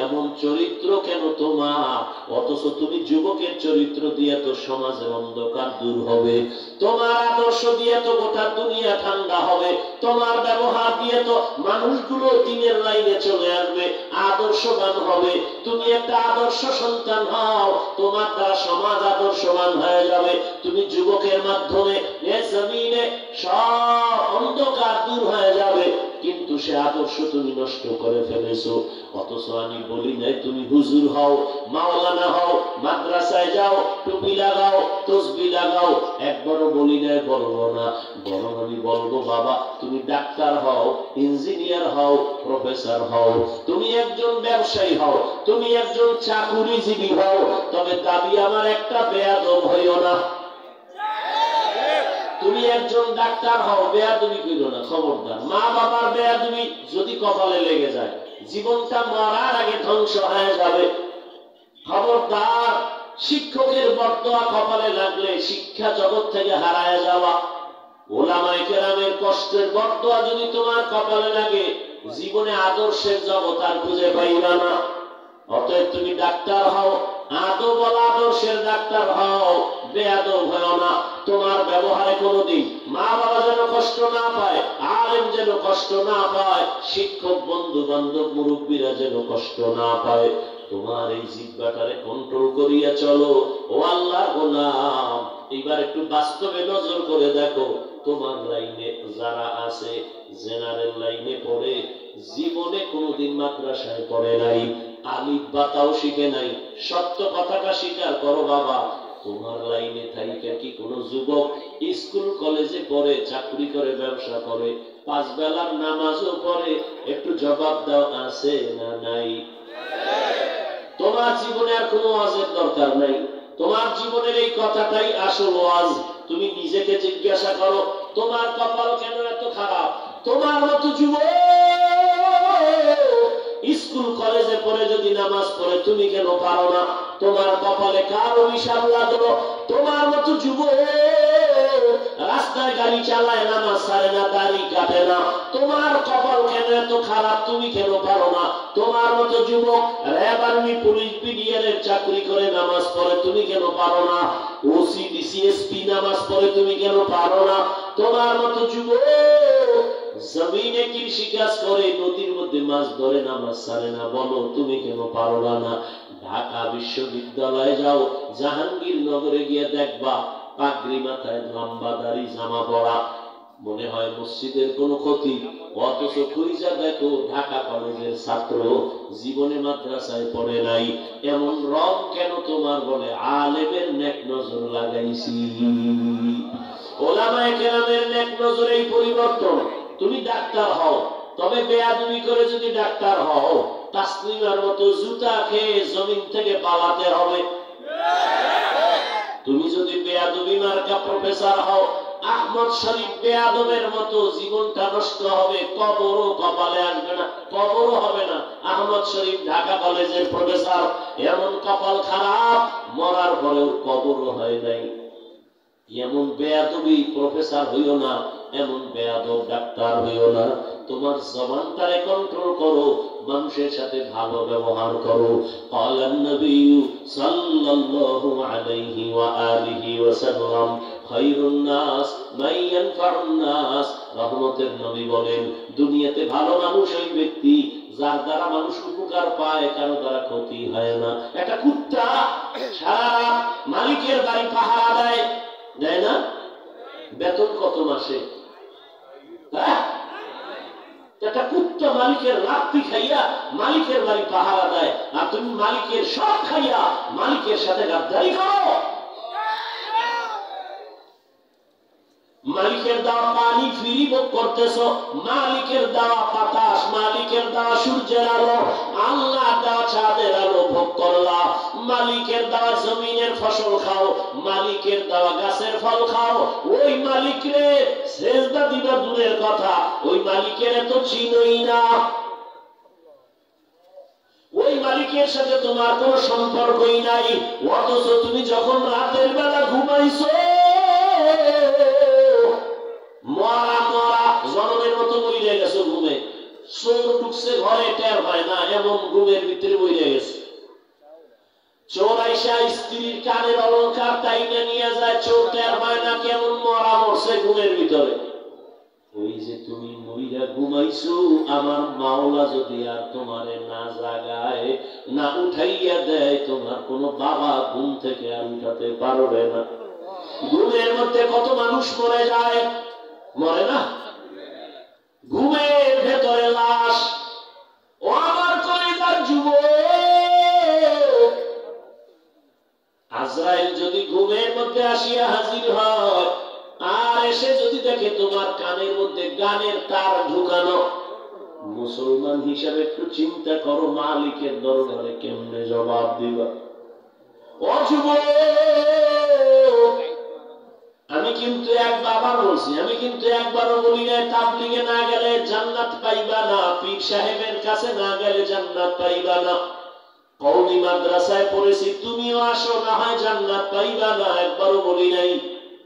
এমন চরিত্র কেন তোমার? অথচ তুমি যুবকের চরিত্র দিয়ে তো সমাজের অন্ধকার দূর হবে, তোমার আদর্শ দিয়ে তো গোটা দুনিয়া ঠান্ডা হবে, তোমার ব্যবহার দিয়ে তো মানুষগুলো দিনের লাইনে চলে আসবে, আদর্শবান হবে। তুমি একটা আদর্শ সন্তান হও, তোমার দ্বারা সমাজ আদর্শবান হয়ে যাবে। তুমি যুবকের মাধ্যমে এ জমিনে সব অন্ধকার দূর হয়ে যাবে, কিন্তু সে আদর্শ তুমি নষ্ট করে ফেলেছো। অথচ আমি বলি নাই তুমি হুজুর হও, মাওলানা হও, মাদ্রাসায় যাও, টুপি লাগাও, তসবি লাগাও, একবারও বলি নাই, বলবো না। বরং আমি বলবো বাবা তুমি ডাক্তার হও, ইঞ্জিনিয়ার হও, প্রফেসর হও, তুমি একজন ব্যবসায়ী হও, তুমি একজন চাকুরিজীবী হও, তবে দাবি আমার একটা, বেয়াদব হইও না। তুমি একজন ডাক্তার হও, বেয়াদবি কইরো না, খবরদার। মা বাবার বেয়াদবি যদি কপালে লেগে যায়, জীবনটা মরার আগে ধ্বংস হয়ে যাবে, খবরদার। শিক্ষকের বদদোয়া কপালে লাগলে শিক্ষা জগৎ থেকে হারায় যাওয়া। ওলামায়ে কেরামের কষ্টের বদদোয়া যদি তোমার কপালে লাগে, জীবনে আদর্শের জগৎ আর খুঁজে পাইবা না। অতএব তুমি ডাক্তার হও, আদব আদর্শের ডাক্তার হও, বেয়াদব হও না। তোমার ব্যবহারে কোনোদিন মা বাবা যেন কষ্ট না পায়, আলেম যেন কষ্ট না পায়, শিক্ষক বন্ধু বান্ধব মুরব্বীরা যেন কষ্ট না পায়। তোমার এই জিহ্বাটারে কন্ট্রোল করিয়া চলো। ও আল্লাহর গোলাম, এবার একটু বাস্তবে নজর করে দেখো, তোমার লাইনে যারা আছে, জেনারেল লাইনে পড়ে, জীবনে কোনোদিন মাদ্রাসায় পড়ে নাই, আলিফ বাতাও শিখে নাই, সত্য কথাটা স্বীকার করো বাবা। তোমার লাইনে থাইকা কি কোন যুবক স্কুল কলেজে পড়ে, চাকরি করে, ব্যবসা করে, 5 বেলার নামাজও পড়ে? একটু জবাব দাও, আছে না নাই? তোমার জীবনে আর কোনো ওয়াজের দরকার নাই। তোমার জীবনের এই কথাটাই আসল ওয়াজ। তুমি নিজেকে জিজ্ঞাসা করো, তোমার কপাল কেন এত খারাপ? তোমার মতো যুবক স্কুল কলেজে পড়ে যদি নামাজ পড়ে, তুমি কেন পারো না? তোমার কপালে কার অভিশাপ লাগলো? তোমার মতো যুবক রাস্তায় গাড়ি চালায়, নামাজ ছাড়ে না, দাড়ি কাটে না, তোমার কপাল কেন এত খারাপ? তুমি কেন পারো না? তোমার মতো যুবক র্যাব, আর্মি, পুলিশ, বিডিআর এর চাকরি করে নামাজ পড়ে, তুমি কেন পারো না? ওসি, ডিসিএসপি নামাজ পড়ে, তুমি কেন পারো না? তোমার মতো যুবক জমিনে কৃষি কাজ করে, নদীর মধ্যে মাছ ধরে, নামাজ ছাড়ে না, বলো তুমি কেন পারো না? ঢাকা বিশ্ববিদ্যালয়ে যাও, জাহাঙ্গীরনগরে গিয়ে দেখবা পাগড়ি মাথায়, লম্বা দাড়ি, জামা পরা, মনে হয় মসজিদের কোন ক্ষতি, অথচ খুঁজা দেখো ঢাকা কলেজের ছাত্র, জীবনে মাদ্রাসায় পড়ে নাই। এমন রং কেন তোমার? বলে আলেমের নেক নজর লাগাইছি, ওলামায়ে কেরামের নেক নজরেই পরিবর্তন। তুমি ডাক্তার হও, তবে বেয়াদবি করে যদি ডাক্তার হও, তাসলিমার মতো জুতা খেয়ে জমিন থেকে পালাতে হবে। তুমি যদি বেয়াদবি মার্কা প্রফেসর হও, আহমদ শরীফ বেয়াদবের মতো জীবনটা নষ্ট হবে, কবরও কপালে আসবে না, কবরও হবে না। আহমদ শরীফ ঢাকা কলেজের প্রফেসর, এমন কপাল খারাপ, মরার পরেও কবরও হয় নাই। এমন বেয়াদবি প্রফেসর হইও না, এমন বেয়াদব ডাক্তার হইও না। তোমার জবানটারে কন্ট্রোল করো, মানুষের সাথে ভালো ব্যবহার করো। ক্বালান নবী সাল্লাল্লাহু আলাইহি ওয়া আলিহি ওয়াসাল্লাম, খায়রুন নাস মান ইয়ানফাউন নাস। রহমতের নবী বলেন, দুনিয়াতে ভালো মানুষ ওই ব্যক্তি যার দ্বারা মানুষ উপকার পায়, কারো দ্বারা ক্ষতি হয় না। একটা কুত্তা সারা রাত মালিকের বাড়ি পাহারা দেয়, দেয় না? বেতন কত মাসে? একটা কুত্তা মালিকের লাত্তি খাইয়া মালিকের বাড়ি পাহারা দেয়, আর তুমি মালিকের সব খাইয়া মালিকের সাথে গাদ্দারি করো। মালিকের দেওয়া পানি ফ্রি ভোগ করতেছ, মালিকের দেওয়া বাতাস, মালিকের দেওয়া সূর্যের আলো, আল্লাহ দেওয়া চাঁদের আলো ভোগ করলা। মালিকের দেওয়া জমিনের ফসল খাও, মালিকের দেওয়া গাছের ফল খাও। ওই মালিকরে সেজদা দিবা দূরের কথা, ওই মালিকের এত চিনোই না। ওই মালিকের সাথে তোমার কোন সম্পর্কই নাই। অথচ তুমি যখন রাতের বেলা ঘুমাইছো, মরা মরা জনমের মতো বইরে গেছে ঘুমে, চোর ঢুকছে ঘরে টের পায় না, এমন ঘুমের ভিতরে বইরে গেছে। চোর আইসা স্ত্রীর কানের অলংকার টাইনে নিয়ে যায়, চোর টের পায় না, কেমন মরা মরছে ঘুমের ভিতরে। ওই যে তুমি মইরা ঘুমাইছো, আমার মাওলা যদি আর তোমারে না জাগায়, না উঠাইয়া দেয়, তোমার কোনো বাবা ঘুম থেকে আর উঠাতে পারবে না। ঘুমের মধ্যে কত মানুষ মরে যায়, মরে না? ঘুমের ভেতরে লাশ। ও আমার কলিজার যুবক, আজরাইল যদি ঘুমের মধ্যে আসিয়া হাজির হয়, আর এসে যদি দেখে তোমার কানের মধ্যে গানের তার ঢুকানো, মুসলমান হিসাবে একটু চিন্তা করো, মালিকের দরবারে কেমনে জবাব দিবা? ও যুবক, আমি কিন্তু একবার বলছি, আমি কিন্তু একবারও বলি না তাবলীগে না গেলে জান্নাত পাইবা না, পীর সাহেবের কাছে না গেলে জান্নাত পাইবা না। কওমি মাদ্রাসায় পড়েছি, তুমিও আসো, না হয় জান্নাত পাইবা না, একবারও বলি নাই।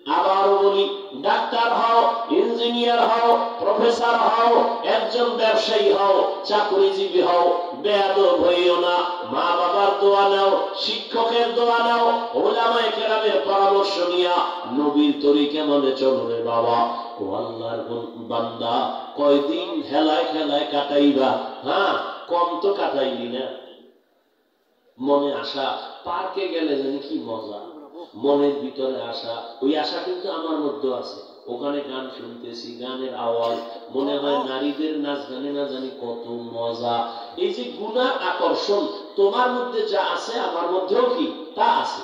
আবারও বলি, ডাক্তার হও, ইঞ্জিনিয়ার হও, প্রফেসর হও, একজন ব্যবসায়ী হও, চাকরিজীবী হও, বেয়াদব হইও না। মা বাবার দোয়া নাও, শিক্ষকের দোয়া নাও, উলামায়ে কেরামের পরামর্শ নিয়া নবীর তরিকা মনে চলো রে বাবা। ও আল্লাহর বান্দা, কয়দিন খেলায় খেলায় কাটাইবা? হ্যাঁ, কম তো কাটাইলি না। মনে আশা, পার্কে গেলে জানি কি মজা, মনের ভিতরে আশা, ওই আশা কিন্তু আমার মধ্যে আছে। ওখানে গান শুনতেছি, গানের আওয়াজ, মনে হয় নারীদের নাচ গানে না জানি কত মজা। এই যে গুনার আকর্ষণ তোমার মধ্যে যা আছে আমার মধ্যেও কি তা আছে।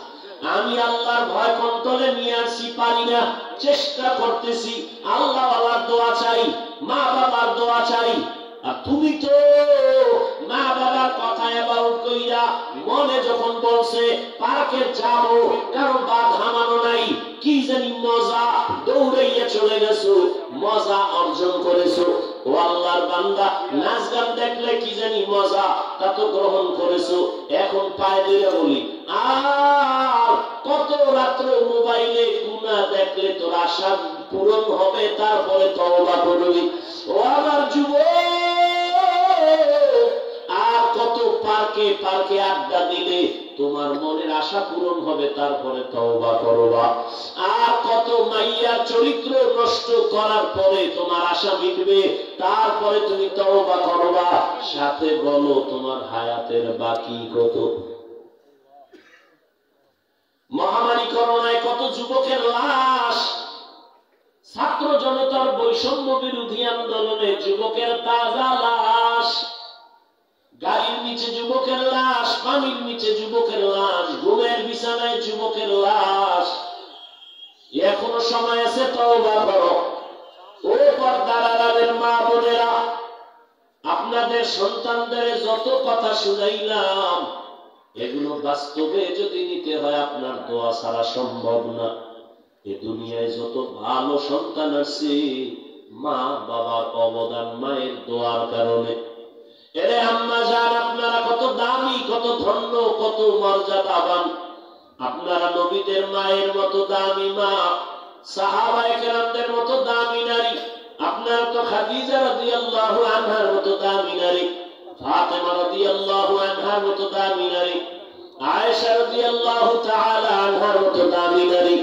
আমি আল্লাহর ভয় কন্ট্রোলে নিয়ে আসি, পারি না, চেষ্টা করতেছি। আল্লাহ আল্লাহর দোয়া চাই, মা বাবার দোয়া চাই। আর তুমি তো মা বাবার কথা অ্যাবাউট কইরা মনে যখন বলছে পার্কে যাবো, কারণ বাধা মানো নাই, কি জানি মজা, দৌড়াইয়া চলে গেছো, মজা অর্জন করেছো। ও আল্লাহর বান্দা, নাচ গান দেখলে কি জানি মজা, তা তো গ্রহণ করেছো। এখন পায়ে ধরে বলি, আর কত রাত্র মোবাইলে গুনাহ দেখলে তোর আশা পূরণ হবে, তারপরে তওবা করবি। ও আমার যুবক, আর কত পার্কে পার্কে আড্ডা দিলে তোমার মনের আশা পূরণ হবে, তারপরে তওবা করবা। আর কত মাইয়ার চরিত্র নষ্ট করার পরে তোমার আশা মিটবে, তারপরে তুমি তওবা করবা। সাথে বলো তোমার হায়াতের বাকি কত। মহামারী করোনায় কত যুবকের লাশ, ছাত্র জনতার বৈষম্য বিরোধী আন্দোলনে যুবকের তাজা লাশ, গাড়ির নিচে যুবকের লাশ, পানির নিচে যুবকের লাশ, ঘুমের বিছানায় যুবকের লাশ। এখনো সময় আছে, তওবা করো। ও পর্দার আড়ালের মা বোনেরা, আপনাদের সন্তানদের যত কথা শুনাইলাম, এগুলো বাস্তবে যদি নিতে হয় আপনার দোয়া ছাড়া সম্ভব না। এ দুনিয়ায় যত ভালো সন্তান আছে, মা বাবার অবদান, মায়ের দোয়ার কারণে। এরে আম্মা জান, আপনারা কত দামি, কত ধন্য, কত মর্যাদাবান। আপনারা নবীদের মায়ের মতো দামি মা, সাহাবায়ে কেরামদের মতো দামি নারী। আপনারা তো খাদিজা রাদিয়াল্লাহু আনহার মতো দামি নারী, ফাতেমা রাদিয়াল্লাহু আনহার মতো দামি নারী, আয়েশা রাদিয়াল্লাহু তাআলা আনহার মতো দামি নারী,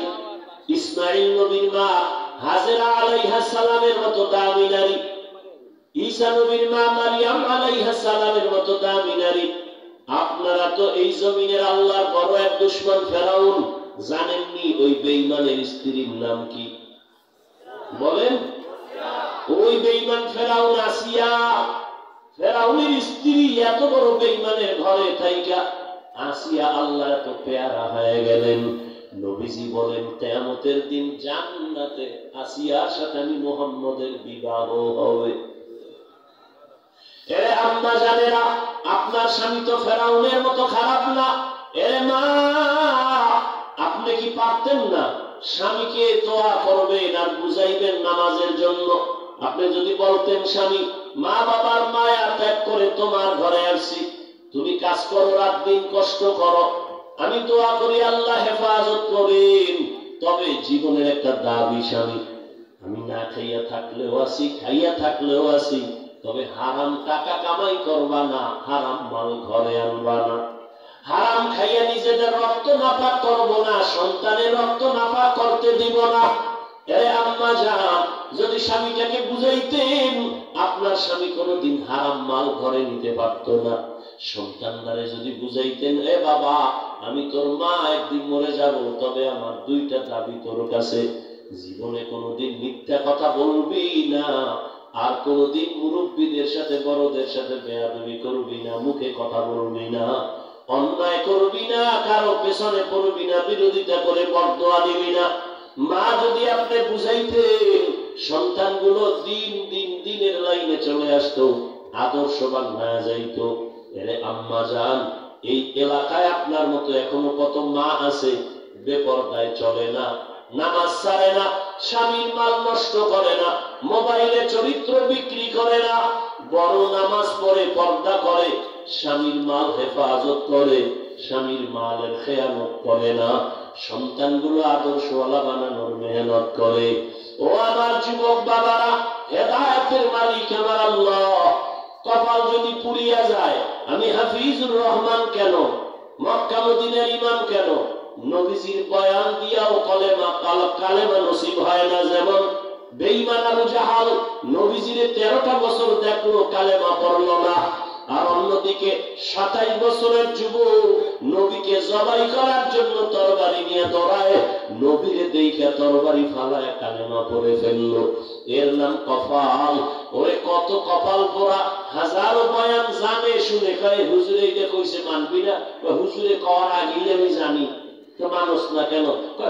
ইসমাঈল নবীর মা হাজেরা আলাইহিস সালামের মতো দামি নারী, ঈসা নবীর মা মারইয়াম আলাইহিস সালামের মতো দামি নারী। আপনারা তো এই জমিনের আল্লাহর বড় এক দুশমন ফেরাউন জানেননি? ওই বেঈমানের স্ত্রীর নাম কি বলেন? ওই বেঈমান ফেরাউন আসিয়া, ফেরাউনের স্ত্রী এত বড় বেঈমানের ঘরে থাইকা আসিয়া আল্লাহ এত পেয়ারা হয়ে গেলেন। নবীজি বলেন, কিয়ামতের দিন জান্নাতে আসিয়ার সাথে আমি মুহাম্মদের বিবাহ হবে। এরে আম্মা জানেরা, আপনার স্বামী তো ফেরাউনের মতো খারাপ না। এরে মা, আপনি কি পারতেন না স্বামীকে দোয়া করবেন আর বুঝাইবেন নামাজের জন্য? আপনি যদি বলতেন, স্বামী, মা বাবার মায়া ত্যাগ করে তোমার ঘরে আসছি, তুমি কাজ করো, রাত দিন কষ্ট করো, আমি দোয়া করি আল্লাহ হেফাজত করেন। তবে জীবনের একটা দাবি, স্বামী, আমি না খাইয়া থাকলেও আছি, খাইয়া থাকলেও আছি, তবে হারাম টাকা কামাই করবা না, হারাম মাল ঘরে আনবা না, হারাম খাইয়া নিজেদের রক্ত নাপাক করবো না, সন্তানের রক্ত নাপাক করতে দিব না। এরে আম্মা জান, যদি স্বামীটাকে বুঝাইতেন, আপনার স্বামী কোনোদিন হারাম মাল ঘরে নিতে পারতো না। সন্তানদারে যদি বুঝাইতেন, এ বাবা, আমি তোর মা, একদিন মরে যাব, তবে আমার দুইটা দাবি তোর কাছে, জীবনে কোনোদিন মিথ্যা কথা বলবি না, আর কোনোদিন মুরব্বীদের সাথে, বড়দের সাথে বেয়াদবি করবি না, মুখে কথা বলবি না, অন্যায় করবি না, কারো পেছনে পড়বি না, বিরোধিতা করে বদদোয়া দিবি না। মা যদি আপনি বুঝাইতেন, সন্তানগুলো দিন দিন দিনের লাইনে চলে আসতো, আদর্শবান হয়ে যাইত। এরে আম্মা জান, এই এলাকায় আপনার মতো এখনো কত মা আছে বেপরদায় চলে না, নামাজ ছাড়ে না, স্বামীর মাল নষ্ট করে না, মোবাইলে চরিত্র বিক্রি করে না, বড় নামাজ পড়ে, পর্দা করে, স্বামীর মাল হেফাজত করে, স্বামীর মালের খেয়ানত করে না, সন্তানগুলো আদর্শওয়ালা বানানোর মেহনত করে। ও আমার যুবক বাবারা, হেদায়েতের মালিক আমার আল্লাহ। কপাল যদি পুড়িয়া যায়, আমি হাফিজুর রহমান কেন, মক্কা মদিনার ইমাম কেন, নবীজির বয়ান দিয়াও কালেমা নসিব হয় না। যেমন বেঈমান আবু জাহাল নবীজির 13টা বছর দেখলো, কালেমা পড়ল না। আর অন্যদিকে 27 বছরের যুবক নবীকে জবাই করার জন্য তরবারি নিয়ে দৌড়ায়, নবীরে দেখে তরবারি ফালায় কালেমা পড়ে ফেললো। এর নাম কপাল। ওরে কত কপাল পোড়া, হাজারো বয়ান জানে শুনে কয় হুজুরে এটা কইছে মানবি না, হুজুরে কওয়ার আগেই আমি জানি, তো মানুষ না কেন?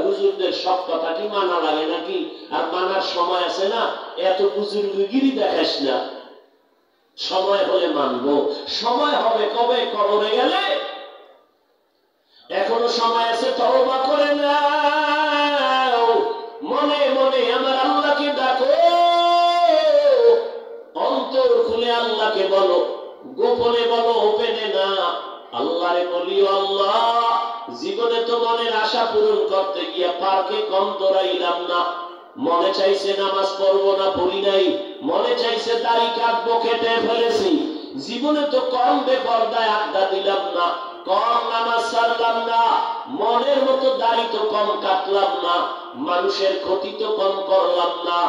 হুজুরদের সব কথা কি মানা লাগে নাকি? আর মানার সময় আছে না, এত বুজুর্গিরি দেখাস না। সময় হলে মানবো, সময় হবে কবে? কবরে গেলে। এখনো সময় আছে, তওবা করে নাও। মনে মনে আমার আল্লাহকে ডাকো, অন্তর খুলে আল্লাহকে বলো, গোপনে বলো, ওপেনে না। আল্লাহরে বলিও, আল্লাহ জীবনে তো মনের আশা পূরণ করতে গিয়া পার্কে কম দৌড়াইলাম না। মনে চাইছে নামাজ পড়বো না, পড়ি নাই। মনে চাইছে দাড়ি কাটবো, কেটে ফেলেছি। জীবনে তো কম বেপরদায় আড্ডা দিলাম না, কম নামাজ ছাড়লাম না। মনের মতো দাড়ি তো কম কাটলাম না, মানুষের ক্ষতি তো কম করলাম না।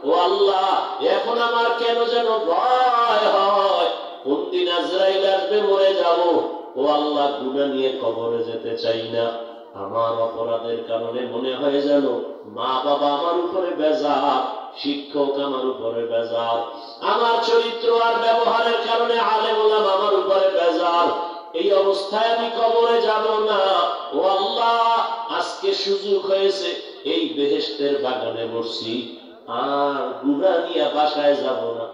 ও আল্লাহ, এখন আমার কেন যেন ভয় হয়, কোন দিন আজরাইল আসবে, মরে যাব। ও আল্লাহ, গুনাহ নিয়ে কবরে যেতে চাই না। আমার অপরাধের কারণে মনে হয় যেন মা বাবা আমার উপরে বেজার, শিক্ষক আমার উপরে বেজার, আমার চরিত্র আর ব্যবহারের কারণে আলেম ওলামা আমার উপরে বেজার। এই অবস্থায় আমি কবরে যাব না। ও আল্লাহ, আজকে সুযোগ হয়েছে, এই বেহেশতের বাগানে বসছি, আর গুনাহ নিয়ে বাসায় যাব না,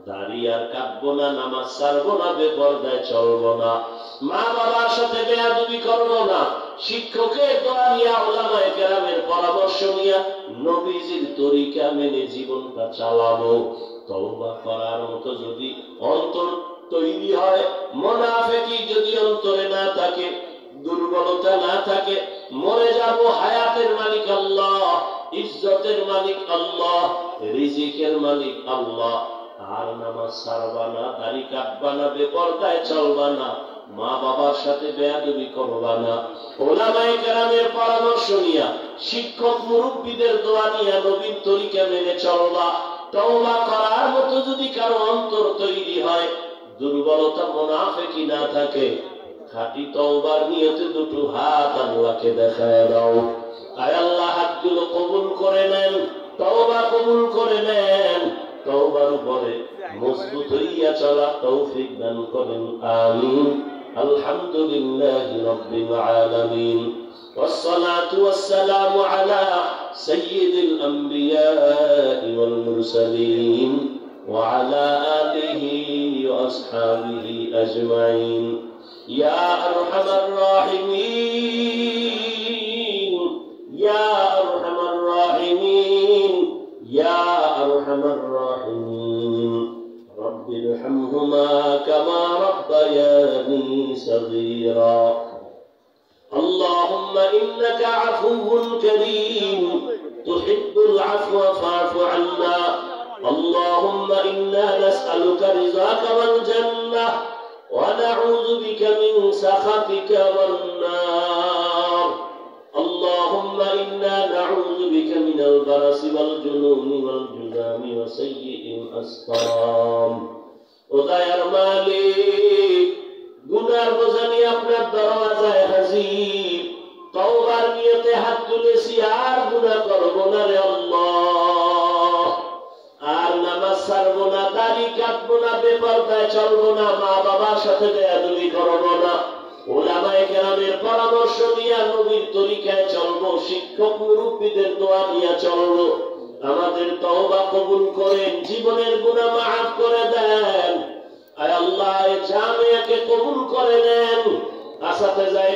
দাড়ি আর কাটবো না, নামাজ ছাড়বো না, বেপরদায় চলবো না, মা বাবার সাথে বেয়াদবি করবো না, শিক্ষকের দোয়া নিয়ে, উলামায়ে কেরামের পরামর্শ নিয়ে নবীজির তরিকা মেনে জীবনটা চালাবো। তওবা করার মতো যদি অন্তর তৈরি হয়, মুনাফিকি যদি অন্তরে না থাকে, দুর্বলতা না থাকে, মরে যাব। হায়াতের মালিক আল্লাহ, ইজ্জতের মালিক আল্লাহ, রিজিকের মালিক আল্লাহ। আর নামাজ ছাড়বা না, দাড়ি কাটবা না, বেপরদায় চলবা না, মা বাবার সাথে বেয়াদবি করবা না, উলামায়ে কেরামের পরামর্শ নিয়া, শিক্ষক মুরব্বীদের দোয়া নিয়া নবীর তরিকা মেনে চলবা। তওবা করার মতো যদি কারো অন্তর তৈরি হয়, দুর্বলতা মুনাফিকি না থাকে, খাঁটি তওবার নিয়তে দুটো হাত আল্লাহকে দেখায় দাও। আয় আল্লাহ, হাতগুলো কবুল করে নেন, তওবা কবুল করে নেন, তওবার উপরে মজবুত হইয়া চলা তৌফিক দান করেন, আমিন। আলহামদুলিল্লাহি রাব্বিল আলামিন, والصلاة والسلام على سيد الأنبياء والمرسلين وعلى آله وأصحابه أجمعين يا أرحم الراحمين يا أرحم الراحمين يا أرحم الراحمين رب ارحمهما كما ربياني صغيرا اللهم إنك عفو كريم تحب العفو فاعف عنا اللهم إنا نسألك رضاك والجنة ونعوذ بك من سخطك والنار اللهم إنا نعوذ بك من البرص والجنون والجذام وسيء الأسقام উদয়ার মালিক গুনার বোঝা নিয়ে আপনার দরওয়াজায় হাজির তওবার নিয়তে হাত তুলেছি আর গুনাহ করব না রে আল্লাহ আর নামাজ ছাড়বো না দাড়ি কাটবো না বেপরদায় চলবো না মা বাবার সাথে বেয়াদবি করব না উলামায়ে কেরামের পরামর্শ নিয়ে নবীর তরিকায় চলবো শিক্ষক মুরব্বিদের দোয়া নিয়ে চলবো আমাদের তওবা কবুল করেন জীবনের গুনাহ মাফ করে দেন আয় আল্লাহ এই জামিয়াকে কবুল করে নেন আসাতে যায়